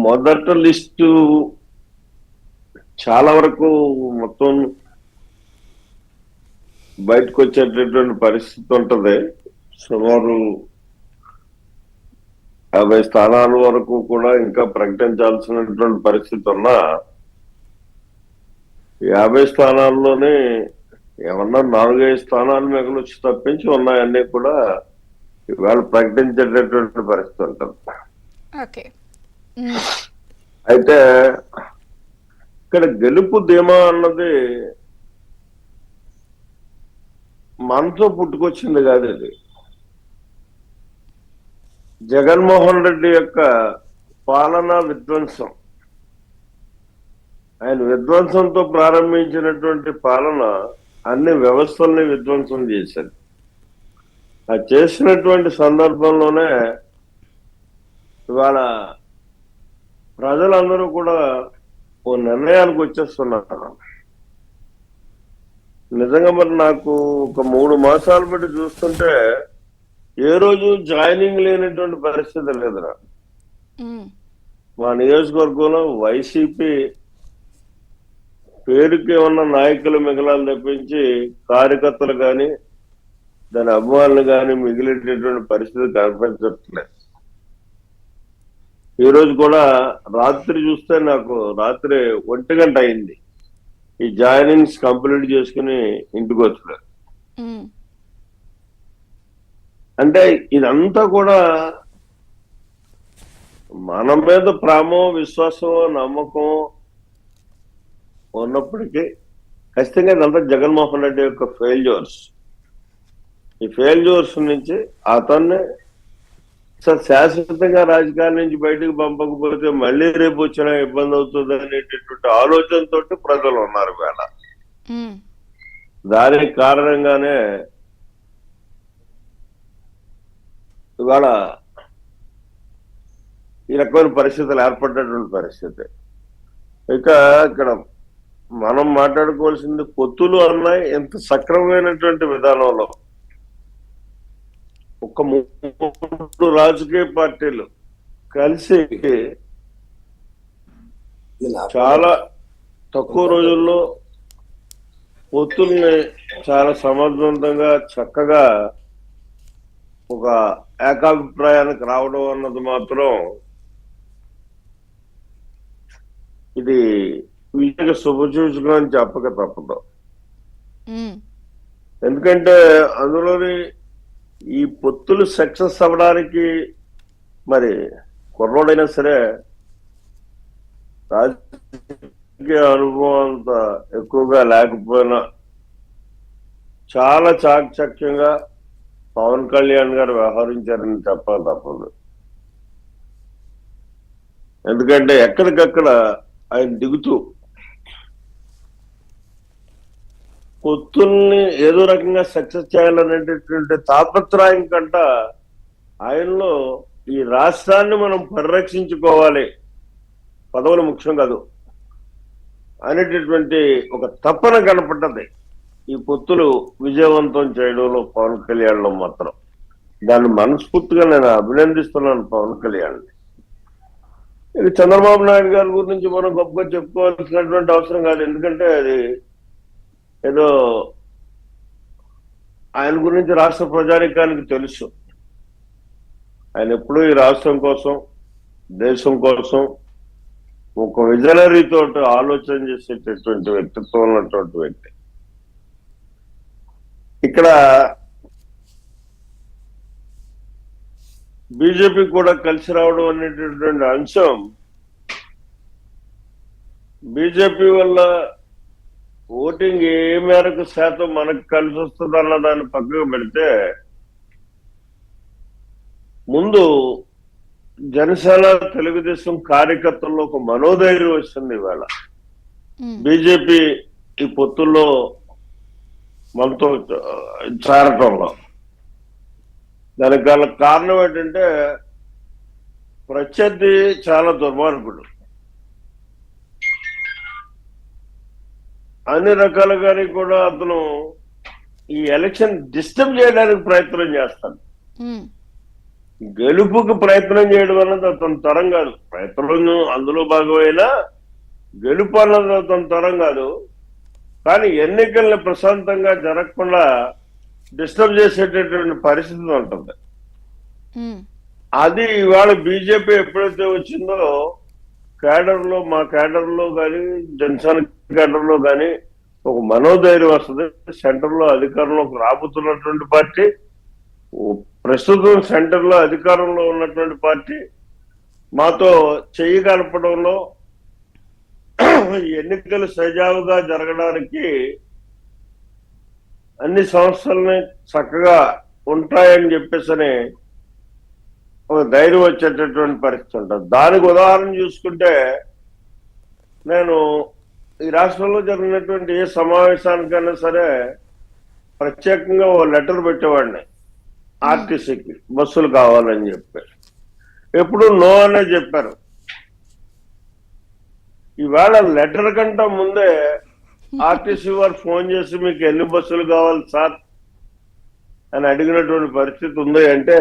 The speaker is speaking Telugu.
మొదట లిస్టు చాలా వరకు మొత్తం బయటకు వచ్చేటటువంటి పరిస్థితి ఉంటది. సుమారు 50 స్థానాల వరకు కూడా ఇంకా ప్రకటించాల్సినటువంటి పరిస్థితి ఉన్నా 50 స్థానాల్లోనే ఏమన్నా 4-5 స్థానాలు మిగలొచ్చి తప్పించి ఉన్నాయన్నీ కూడా ఇవాళ ప్రకటించేటటువంటి పరిస్థితి ఉంటుంది. అయితే ఇక్కడ గెలుపు ధీమా అన్నది మనతో పుట్టుకొచ్చింది కాదు. ఇది జగన్మోహన్ రెడ్డి యొక్క పాలనా విధ్వంసం. ఆయన విధ్వంసంతో ప్రారంభించినటువంటి పాలన అన్ని వ్యవస్థల్ని విధ్వంసం చేశారు. ఆ చేసినటువంటి సందర్భంలోనే ఇవాళ ప్రజలందరూ కూడా ఓ నిర్ణయానికి వచ్చేస్తున్నారు. నిజంగా మరి నాకు ఒక 3 మాసాలు బట్టి చూస్తుంటే ఏ రోజు జాయినింగ్ లేనటువంటి పరిస్థితి లేదురా. మా నియోజకవర్గంలో వైసీపీ పేరుకి ఉన్న నాయకులు మిగలాలు తప్పించి కార్యకర్తలు కానీ దాని అభిమానులు కానీ మిగిలేటటువంటి పరిస్థితి కనిపించట్లేదు. ఈ రోజు కూడా రాత్రి చూస్తే నాకు రాత్రి 1 గంట అయింది ఈ జాయినింగ్స్ కంప్లీట్ చేసుకుని ఇంటికి వచ్చారు. అంటే ఇదంతా కూడా మన మీద ప్రేమ, విశ్వాసం, నమ్మకం ఉన్నప్పటికీ ఖచ్చితంగా ఇదంతా జగన్మోహన్ రెడ్డి యొక్క ఫెయిల్యూర్స్. ఈ ఫెయిల్యూర్స్ నుంచి అతన్ని శాశ్వతంగా రాజకీయాల నుంచి బయటకు పంపకపోతే మళ్ళీ రేపు వచ్చినా ఇబ్బంది అవుతుంది అనేటటువంటి ఆలోచనతో ప్రజలు ఉన్నారు వేళ. దానికి కారణంగానే ఇవాళ ఈ రకమైన పరిస్థితులు ఏర్పడినటువంటి పరిస్థితి. ఇక ఇక్కడ మనం మాట్లాడుకోవాల్సింది పొత్తులు అన్నాయి. ఎంత సక్రమమైనటువంటి విధానంలో ఒక 3 రాజకీయ పార్టీలు కలిసి చాలా తక్కువ రోజుల్లో పొత్తుల్ని చాలా సమర్థవంతంగా చక్కగా ఒక ఏకాభిప్రాయానికి రావడం అన్నది మాత్రం ఇది విజయ శుభసూచకం అని చెప్పక తప్పదు. ఎందుకంటే అందులోని ఈ పొత్తులు సక్సెస్ అవ్వడానికి మరి కుర్రోడైనా సరే రాజకీయ అనుభవం అంత ఎక్కువగా లేకపోయినా చాలా చాకచక్యంగా పవన్ కళ్యాణ్ గారు వ్యవహరించారని చెప్పక తప్పదు. ఎందుకంటే ఎక్కడికక్కడ ఆయన దిగుతూ పొత్తుల్ని ఏదో రకంగా సక్సెస్ చేయాలనేటటువంటి తాపత్రయం కంట ఆయనలో ఈ రాష్ట్రాన్ని మనం పరిరక్షించుకోవాలి, పదవులు ముఖ్యం కాదు అనేటటువంటి ఒక తపన కనపడ్డది ఈ పొత్తులు విజయవంతం చేయడంలో పవన్ కళ్యాణ్లో మాత్రం. దాన్ని మనస్ఫూర్తిగా నేను అభినందిస్తున్నాను పవన్ కళ్యాణ్. ఇది చంద్రబాబు నాయుడు గారి గురించి మనం గొప్పగా చెప్పుకోవాల్సినటువంటి అవసరం కాదు. ఎందుకంటే అది ఏదో ఆయన గురించి రాష్ట్ర ప్రజానికానికి తెలుసు. ఆయన ఎప్పుడూ ఈ రాష్ట్రం కోసం, దేశం కోసం ఒక విజనరీతో ఆలోచన చేసేటటువంటి వ్యక్తిత్వం ఉన్నటువంటి వ్యక్తి. ఇక్కడ బీజేపీ కూడా కలిసి రావడం అనేటటువంటి అంశం బీజేపీ వల్ల ఓటింగ్ ఏ మేరకు శాతం మనకు కలిసి వస్తుంది అన్న దాన్ని పక్కకు పెడితే ముందు జనసేన తెలుగుదేశం కార్యకర్తల్లో ఒక మనోధైర్యం వస్తుంది ఇవాళ. బీజేపీ ఈ పొత్తుల్లో మనతో చేరటంలో దానికి గల కారణం ఏంటంటే ప్రత్యర్థి చాలా దుర్మార్గుడు. అన్ని రకాలుగాని కూడా అతను ఈ ఎలక్షన్ డిస్టర్బ్ చేయడానికి ప్రయత్నం చేస్తాడు. గెలుపుకు ప్రయత్నం చేయడం అన్నది అతని తరం కాదు. ప్రయత్నం అందులో భాగమైనా గెలుపు అన్నది అతని తరం కాదు. కానీ ఎన్నికల్ని ప్రశాంతంగా జరగకుండా డిస్టర్బ్ చేసేటటువంటి పరిస్థితి ఉంటుంది. అది ఇవాళ బీజేపీ ఎప్పుడైతే వచ్చిందో మా క్యాడర్ లో కానీ జనసేన క్యాడర్ లో కానీ ఒక మనోధైర్యం వస్తుంది. సెంటర్ లో అధికారంలోకి రాబోతున్నటువంటి పార్టీ, ప్రస్తుతం సెంటర్ లో అధికారంలో ఉన్నటువంటి పార్టీ మాతో చెయ్యి కలపడంలో ఎన్నికలు సజావుగా జరగడానికి అన్ని సంస్థలని చక్కగా ఉంటాయని చెప్పేసి ఒక ధైర్యం వచ్చేటటువంటి పరిస్థితి ఉంటుంది. దానికి ఉదాహరణ చూసుకుంటే నేను ఈ రాష్ట్రంలో జరిగినటువంటి ఏ సమావేశానికైనా సరే ప్రత్యేకంగా ఓ లెటర్ పెట్టేవాడిని ఆర్టీసీకి బస్సులు కావాలని చెప్పి. ఎప్పుడు నో అనే చెప్పారు. ఈవేళ లెటర్ కంటే ముందే ఆర్టీసీ వారు ఫోన్ చేసి మీకు ఎన్ని బస్సులు కావాలి సార్ అని అడిగినటువంటి పరిస్థితి ఉంది అంటే